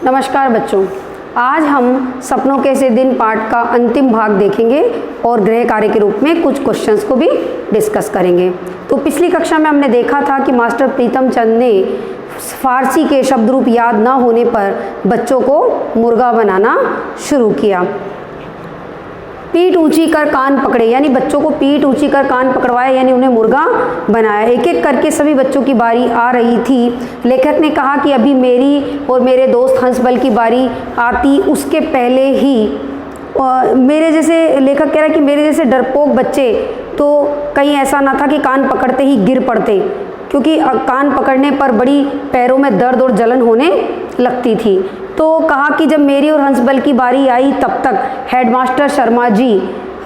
नमस्कार बच्चों, आज हम सपनों के ऐसे दिन पाठ का अंतिम भाग देखेंगे और गृह कार्य के रूप में कुछ क्वेश्चंस को भी डिस्कस करेंगे। तो पिछली कक्षा में हमने देखा था कि मास्टर प्रीतम चंद ने फारसी के शब्द रूप याद ना होने पर बच्चों को मुर्गा बनाना शुरू किया। पीठ ऊंची कर कान पकड़े, यानी बच्चों को पीठ ऊंची कर कान पकड़वाया, यानी उन्हें मुर्गा बनाया। एक एक करके सभी बच्चों की बारी आ रही थी। लेखक ने कहा कि अभी मेरी और मेरे दोस्त हंसबल की बारी आती, उसके पहले ही मेरे जैसे, लेखक कह रहा है कि मेरे जैसे डरपोक बच्चे तो कहीं ऐसा ना था कि कान पकड़ते ही गिर पड़ते, क्योंकि कान पकड़ने पर बड़ी पैरों में दर्द और जलन होने लगती थी। तो कहा कि जब मेरी और हंसबल की बारी आई तब तक हेडमास्टर शर्मा जी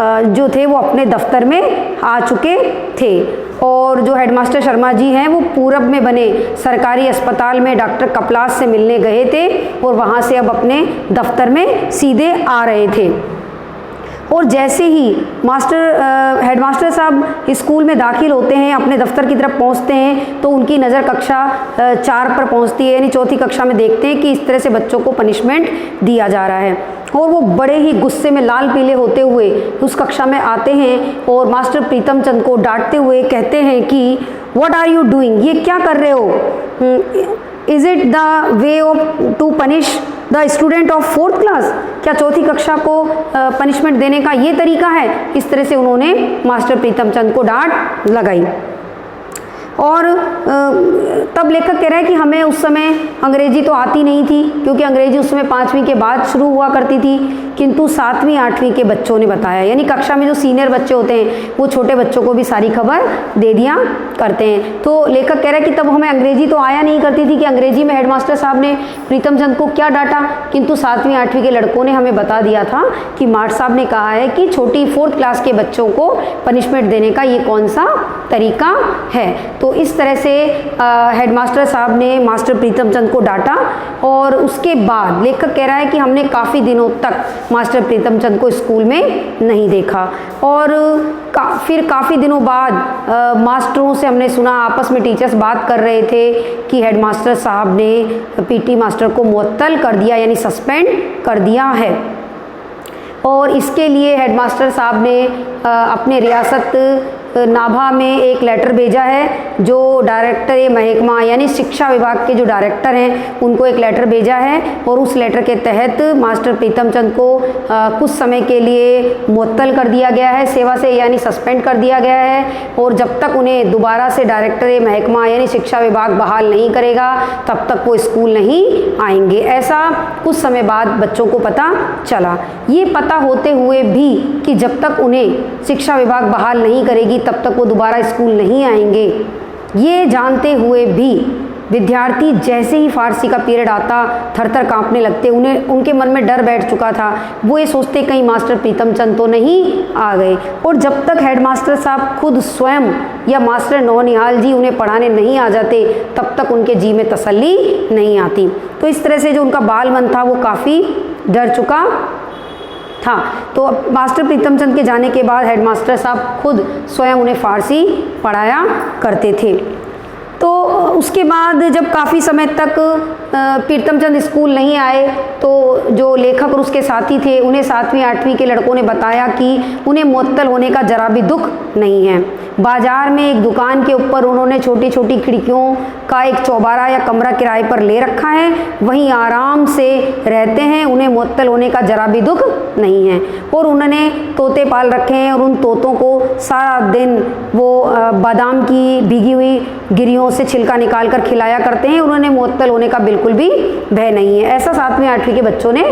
जो थे वो अपने दफ्तर में आ चुके थे, और जो हेडमास्टर शर्मा जी हैं वो पूरब में बने सरकारी अस्पताल में डॉक्टर कपलास से मिलने गए थे और वहाँ से अब अपने दफ्तर में सीधे आ रहे थे। और जैसे ही हेडमास्टर साहब स्कूल में दाखिल होते हैं, अपने दफ्तर की तरफ पहुंचते हैं, तो उनकी नज़र कक्षा 4 पर पहुंचती है, यानी चौथी कक्षा में देखते हैं कि इस तरह से बच्चों को पनिशमेंट दिया जा रहा है। और वो बड़े ही गुस्से में लाल पीले होते हुए उस कक्षा में आते हैं और मास्टर प्रीतम चंद को डांटते हुए कहते हैं कि व्हाट आर यू डूइंग, ये क्या कर रहे हो? Is it the way of to punish the student of 4th class? क्या चौथी कक्षा को पनिशमेंट देने का ये तरीका है? इस तरह से उन्होंने मास्टर प्रीतम चंद को डांट लगाई। और तब लेखक कह रहा है कि हमें उस समय अंग्रेजी तो आती नहीं थी, क्योंकि अंग्रेजी उस समय 5वीं के बाद शुरू हुआ करती थी, किंतु 7वीं 8वीं के बच्चों ने बताया, यानी कक्षा में जो सीनियर बच्चे होते हैं वो छोटे बच्चों को भी सारी खबर दे दिया करते हैं। तो लेखक कह रहा है कि तब हमें अंग्रेजी तो आया नहीं करती थी कि अंग्रेजी में हेडमास्टर साहब ने प्रीतम चंद को क्या डांटा, किंतु 7वीं 8वीं के लड़कों ने हमें बता दिया था कि मार्ट साहब ने कहा है कि छोटी 4th क्लास के बच्चों को पनिशमेंट देने का ये कौन सा तरीका है। तो इस तरह से हेडमास्टर साहब ने मास्टर प्रीतम चंद को डांटा, और उसके बाद लेखक कह रहा है कि हमने काफ़ी दिनों तक मास्टर प्रीतम चंद को स्कूल में नहीं देखा। और फिर काफ़ी दिनों बाद मास्टरों से हमने सुना, आपस में टीचर्स बात कर रहे थे कि हेडमास्टर साहब ने पीटी मास्टर को मुअत्तल कर दिया, यानी सस्पेंड कर दिया है। और इसके लिए हेडमास्टर साहब ने अपने रियासत नाभा में एक लेटर भेजा है, जो डायरेक्टर महकमा यानी शिक्षा विभाग के जो डायरेक्टर हैं उनको एक लेटर भेजा है, और उस लेटर के तहत मास्टर प्रीतम चंद को कुछ समय के लिए मुअत्तल कर दिया गया है सेवा से, यानी सस्पेंड कर दिया गया है। और जब तक उन्हें दोबारा से डायरेक्टर महकमा यानी शिक्षा विभाग बहाल नहीं करेगा तब तक वो स्कूल नहीं आएंगे। ऐसा कुछ समय बाद बच्चों को पता चला। ये पता होते हुए भी कि जब तक उन्हें शिक्षा विभाग बहाल नहीं करेगी तब तक वो दोबारा स्कूल नहीं आएंगे, ये जानते हुए भी विद्यार्थी जैसे ही फारसी का पीरियड आता थर थर काँपने लगते। उन्हें उनके मन में डर बैठ चुका था, वो ये सोचते कहीं मास्टर प्रीतम चंद तो नहीं आ गए। और जब तक हेडमास्टर साहब खुद स्वयं या मास्टर नौनिहाल जी उन्हें पढ़ाने नहीं आ जाते तब तक उनके जी में तसल्ली नहीं आती। तो इस तरह से जो उनका बाल मन था वो काफ़ी डर चुका था। तो मास्टर प्रीतम चंद के जाने के बाद हेडमास्टर साहब खुद स्वयं उन्हें फारसी पढ़ाया करते थे। तो उसके बाद जब काफ़ी समय तक प्रीतम चंद स्कूल नहीं आए तो जो लेखक और उसके साथी थे उन्हें 7वीं 8वीं के लड़कों ने बताया कि उन्हें मुअत्तल होने का जरा भी दुख नहीं है। बाजार में एक दुकान के ऊपर उन्होंने छोटी छोटी खिड़कियों का एक चौबारा या कमरा किराए पर ले रखा है, वहीं आराम से रहते हैं, उन्हें मुअत्तल होने का जरा भी दुख नहीं है। और उन्होंने तोते पाल रखे हैं और उन तोतों को सारा दिन वो बादाम की भीगी हुई गिरियों से छिलका निकाल कर खिलाया करते हैं। उन्होंने मुअत्तल होने का बिल्कुल भी भय नहीं है। ऐसा 7वीं 8वीं के बच्चों ने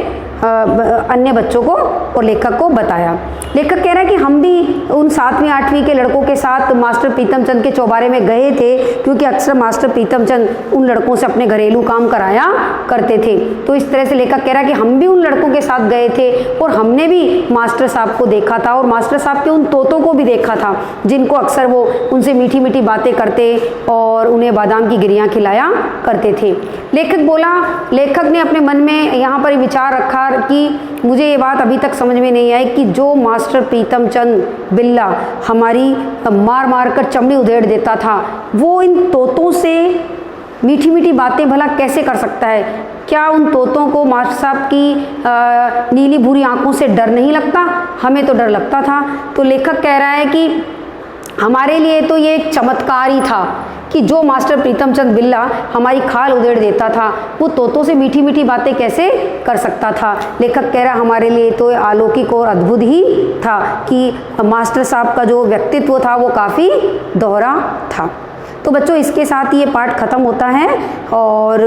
अन्य बच्चों को और लेखक को बताया। लेखक कह रहा है कि हम भी उन 7वीं 8वीं के लड़कों के साथ मास्टर प्रीतम चंद के चौबारे में गए थे, क्योंकि अक्सर मास्टर प्रीतम चंद उन लड़कों से अपने घरेलू काम कराया करते थे। तो इस तरह से लेखक कह रहा है कि हम भी उन लड़कों के साथ गए थे और हमने भी मास्टर साहब को देखा था और मास्टर साहब के उन तोतों को भी देखा था, जिनको अक्सर वो उनसे मीठी मीठी बातें करते और उन्हें बादाम की गिरियाँ खिलाया करते थे। लेखक ने अपने मन में यहाँ पर विचार रखा कि मुझे ये बात अभी तक समझ में नहीं आई कि जो मास्टर प्रीतम चंद बिल्ला हमारी मार मार कर चमड़ी उधेड़ देता था, वो इन तोतों से मीठी मीठी बातें भला कैसे कर सकता है? क्या उन तोतों को मास्टर साहब की नीली भूरी आंखों से डर नहीं लगता? हमें तो डर लगता था। तो लेखक कह रहा है कि हमारे लिए तो ये एक चमत्कार ही था कि जो मास्टर प्रीतम चंद बिल्ला हमारी खाल उधेड़ देता था, वो तोतों से मीठी मीठी बातें कैसे कर सकता था। लेखक कह रहा हमारे लिए तो अलौकिक और अद्भुत ही था कि मास्टर साहब का जो व्यक्तित्व था वो काफ़ी दोहरा था। तो बच्चों इसके साथ ये पाठ ख़त्म होता है और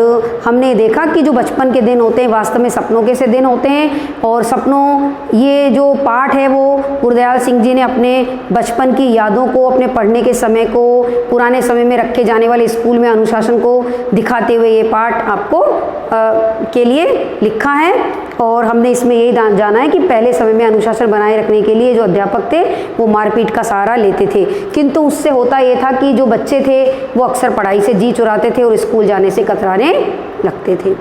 हमने देखा कि जो बचपन के दिन होते हैं वास्तव में सपनों के से दिन होते हैं। और सपनों, ये जो पाठ है वो गुरदयाल सिंह जी ने अपने बचपन की यादों को, अपने पढ़ने के समय को, पुराने समय में रखे जाने वाले स्कूल में अनुशासन को दिखाते हुए ये पाठ आपको के लिए लिखा है। और हमने इसमें यही जाना है कि पहले समय में अनुशासन बनाए रखने के लिए जो अध्यापक थे वो मारपीट का सहारा लेते थे, किंतु उससे होता ये था कि जो बच्चे थे वो अक्सर पढ़ाई से जी चुराते थे और स्कूल जाने से कतराने लगते थे।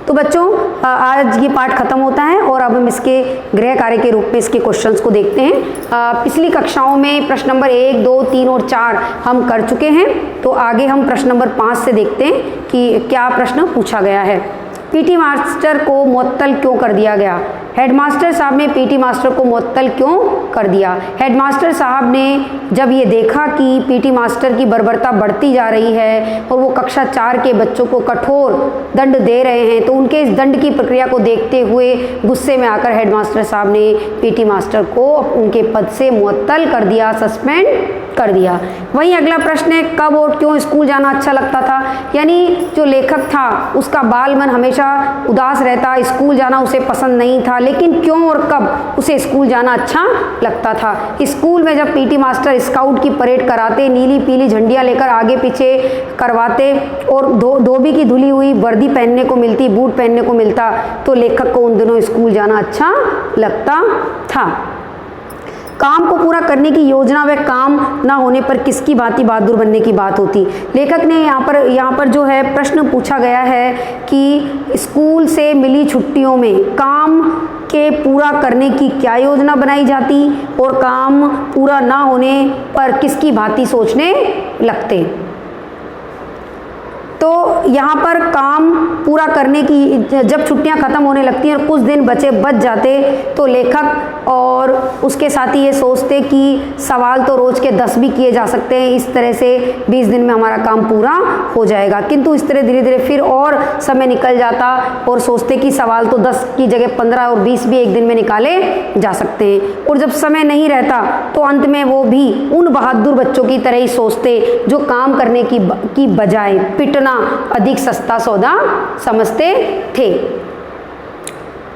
तो बच्चों आज ये पाठ खत्म होता है और अब हम इसके गृह कार्य के रूप में इसके क्वेश्चंस को देखते हैं। पिछली कक्षाओं में प्रश्न नंबर 1, 2, 3 और 4 हम कर चुके हैं। तो आगे हम प्रश्न नंबर 5 से देखते हैं कि क्या प्रश्न पूछा गया है। पीटी मास्टर को मुअत्तल क्यों कर दिया गया? हेडमास्टर साहब ने पीटी मास्टर को मुअत्तल क्यों कर दिया? हेडमास्टर साहब ने जब ये देखा कि पीटी मास्टर की बर्बरता बढ़ती जा रही है और वो कक्षा 4 के बच्चों को कठोर दंड दे रहे हैं, तो उनके इस दंड की प्रक्रिया को देखते हुए गुस्से में आकर हेडमास्टर साहब ने पीटी मास्टर को उनके पद से मुअत्तल कर दिया, सस्पेंड कर दिया। वहीं अगला प्रश्न है, कब और क्यों स्कूल जाना अच्छा लगता था? यानी जो लेखक था उसका बाल मन हमेशा उदास रहता, स्कूल जाना उसे पसंद नहीं था, लेकिन क्यों और कब उसे स्कूल जाना अच्छा लगता था? स्कूल में जब पीटी मास्टर स्काउट की परेड कराते, नीली पीली झंडियां लेकर आगे पीछे करवाते और धोबी की धुली हुई वर्दी पहनने को मिलती, बूट पहनने को मिलता, तो लेखक को उन दिनों स्कूल जाना अच्छा लगता था। काम को पूरा करने की योजना व काम ना होने पर किसकी भांति बहादुर बनने की बात होती? लेखक ने यहाँ पर जो है प्रश्न पूछा गया है कि स्कूल से मिली छुट्टियों में काम के पूरा करने की क्या योजना बनाई जाती और काम पूरा ना होने पर किसकी भांति सोचने लगते? तो यहाँ पर काम पूरा करने की, जब छुट्टियाँ ख़त्म होने लगती हैं और कुछ दिन बच जाते, तो लेखक और उसके साथी ये सोचते कि सवाल तो रोज़ के 10 भी किए जा सकते हैं, इस तरह से 20 दिन में हमारा काम पूरा हो जाएगा। किंतु इस तरह धीरे धीरे फिर और समय निकल जाता और सोचते कि सवाल तो 10 की जगह 15 और 20 भी एक दिन में निकाले जा सकते हैं। और जब समय नहीं रहता तो अंत में वो भी उन बहादुर बच्चों की तरह ही सोचते जो काम करने की बजाय पिटना अधिक सस्ता सौदा समझते थे।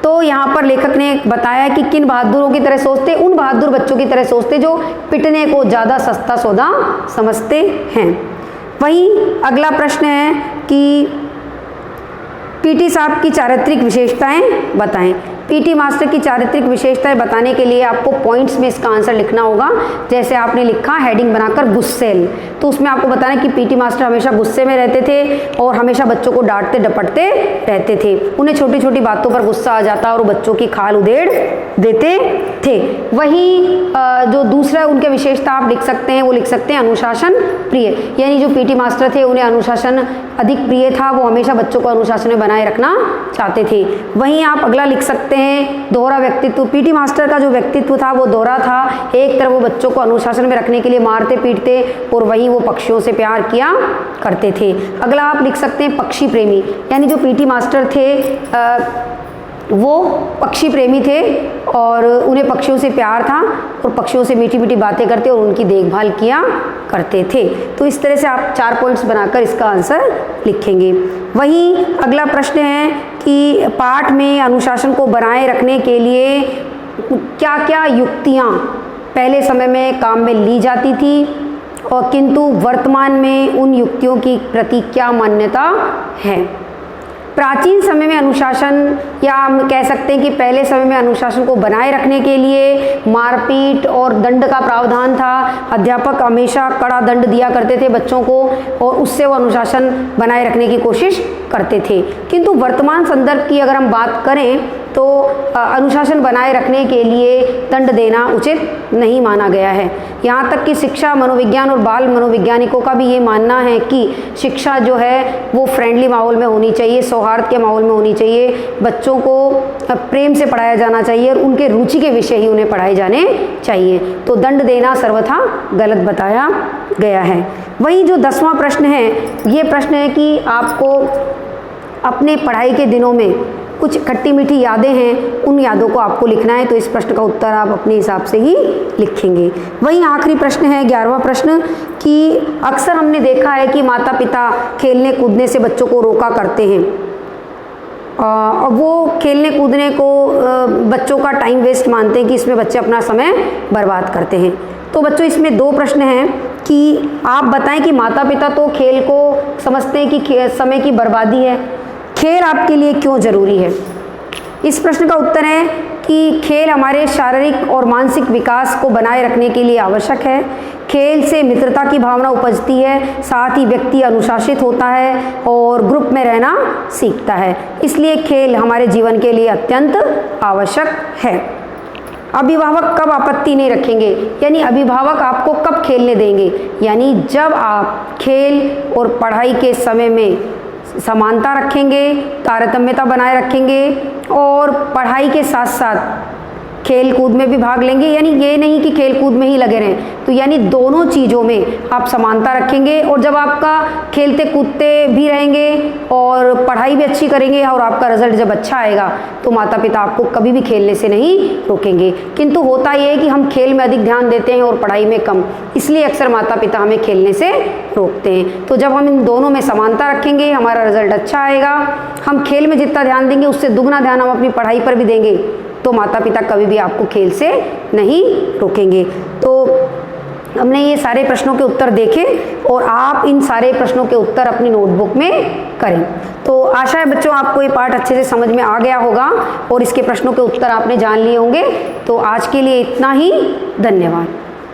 तो यहाँ पर लेखक ने बताया कि किन बहादुरों की तरह सोचते? उन बहादुर बच्चों की तरह सोचते जो पिटने को ज़्यादा सस्ता सौदा समझते हैं। वहीं अगला प्रश्न है कि पीटी साहब की चारित्रिक विशेषताएं बताएं। पीटी मास्टर की चारित्रिक विशेषताएं बताने के लिए आपको पॉइंट्स में इसका आंसर लिखना होगा। जैसे आपने लिखा हेडिंग बनाकर गुस्सेल, तो उसमें आपको बताना कि पीटी मास्टर हमेशा गुस्से में रहते थे और हमेशा बच्चों को डांटते डपटते रहते थे। उन्हें छोटी छोटी बातों पर गुस्सा आ जाता और बच्चों की खाल उधेड़ देते थे। वहीं जो दूसरा उनके विशेषता आप लिख सकते हैं, वो लिख सकते हैं अनुशासन प्रिय। यानी जो पीटी मास्टर थे उन्हें अनुशासन अधिक प्रिय था, वो हमेशा बच्चों को अनुशासन में बनाए रखना चाहते थे। वहीं आप अगला लिख सकते हैं दोहरा व्यक्तित्व। पीटी मास्टर का जो व्यक्तित्व था वो दोहरा था। एक तरफ वो बच्चों को अनुशासन में रखने के लिए मारते पीटते और वहीं वो पक्षियों से प्यार किया करते थे। अगला आप लिख सकते हैं पक्षी प्रेमी। यानी जो पीटी मास्टर थे वो पक्षी प्रेमी थे और उन्हें पक्षियों से प्यार था और पक्षियों से मीठी मीठी बातें करते और उनकी देखभाल किया करते थे। तो इस तरह से आप 4 पॉइंट्स बनाकर इसका आंसर लिखेंगे। वहीं अगला प्रश्न है कि पाठ में अनुशासन को बनाए रखने के लिए क्या क्या युक्तियाँ पहले समय में काम में ली जाती थी और किंतु वर्तमान में उन युक्तियों की प्रति क्या मान्यता है। प्राचीन समय में अनुशासन, या हम कह सकते हैं कि पहले समय में अनुशासन को बनाए रखने के लिए मारपीट और दंड का प्रावधान था। अध्यापक हमेशा कड़ा दंड दिया करते थे बच्चों को और उससे वो अनुशासन बनाए रखने की कोशिश करते थे। किंतु वर्तमान संदर्भ की अगर हम बात करें तो अनुशासन बनाए रखने के लिए दंड देना उचित नहीं माना गया है। यहाँ तक कि शिक्षा मनोविज्ञान और बाल मनोवैज्ञानिकों का भी ये मानना है कि शिक्षा जो है वो फ्रेंडली माहौल में होनी चाहिए, सौहार्द के माहौल में होनी चाहिए, बच्चों को प्रेम से पढ़ाया जाना चाहिए और उनके रुचि के विषय ही उन्हें पढ़ाए जाने चाहिए। तो दंड देना सर्वथा गलत बताया गया है। वहीं जो 10वां प्रश्न है, ये प्रश्न है कि आपको अपने पढ़ाई के दिनों में कुछ खट्टी मीठी यादें हैं, उन यादों को आपको लिखना है। तो इस प्रश्न का उत्तर आप अपने हिसाब से ही लिखेंगे। वहीं आखिरी प्रश्न है 11वां प्रश्न कि अक्सर हमने देखा है कि माता पिता खेलने कूदने से बच्चों को रोका करते हैं और वो खेलने कूदने को बच्चों का टाइम वेस्ट मानते हैं कि इसमें बच्चे अपना समय बर्बाद करते हैं। तो बच्चों इसमें 2 प्रश्न हैं कि आप बताएं कि माता पिता तो खेल को समझते हैं कि समय की बर्बादी है, खेल आपके लिए क्यों ज़रूरी है। इस प्रश्न का उत्तर है कि खेल हमारे शारीरिक और मानसिक विकास को बनाए रखने के लिए आवश्यक है। खेल से मित्रता की भावना उपजती है, साथ ही व्यक्ति अनुशासित होता है और ग्रुप में रहना सीखता है। इसलिए खेल हमारे जीवन के लिए अत्यंत आवश्यक है। अभिभावक कब आपत्ति नहीं रखेंगे, यानी अभिभावक आपको कब खेलने देंगे, यानी जब आप खेल और पढ़ाई के समय में समानता रखेंगे, तारतम्यता बनाए रखेंगे और पढ़ाई के साथ साथ खेल कूद में भी भाग लेंगे। यानी ये नहीं कि खेल कूद में ही लगे रहें, तो यानी दोनों चीज़ों में आप समानता रखेंगे। और जब आपका खेलते कूदते भी रहेंगे और पढ़ाई भी अच्छी करेंगे और आपका रिजल्ट जब अच्छा आएगा तो माता पिता आपको कभी भी खेलने से नहीं रोकेंगे। किंतु होता ये है कि हम खेल में अधिक ध्यान देते हैं और पढ़ाई में कम, इसलिए अक्सर माता पिता हमें खेलने से रोकते हैं। तो जब हम इन दोनों में समानता रखेंगे हमारा रिजल्ट अच्छा आएगा। हम खेल में जितना ध्यान देंगे उससे दुगना ध्यान हम अपनी पढ़ाई पर भी देंगे, तो माता पिता कभी भी आपको खेल से नहीं रोकेंगे। तो हमने ये सारे प्रश्नों के उत्तर देखे और आप इन सारे प्रश्नों के उत्तर अपनी नोटबुक में करें। तो आशा है बच्चों आपको ये पाठ अच्छे से समझ में आ गया होगा और इसके प्रश्नों के उत्तर आपने जान लिए होंगे। तो आज के लिए इतना ही, धन्यवाद।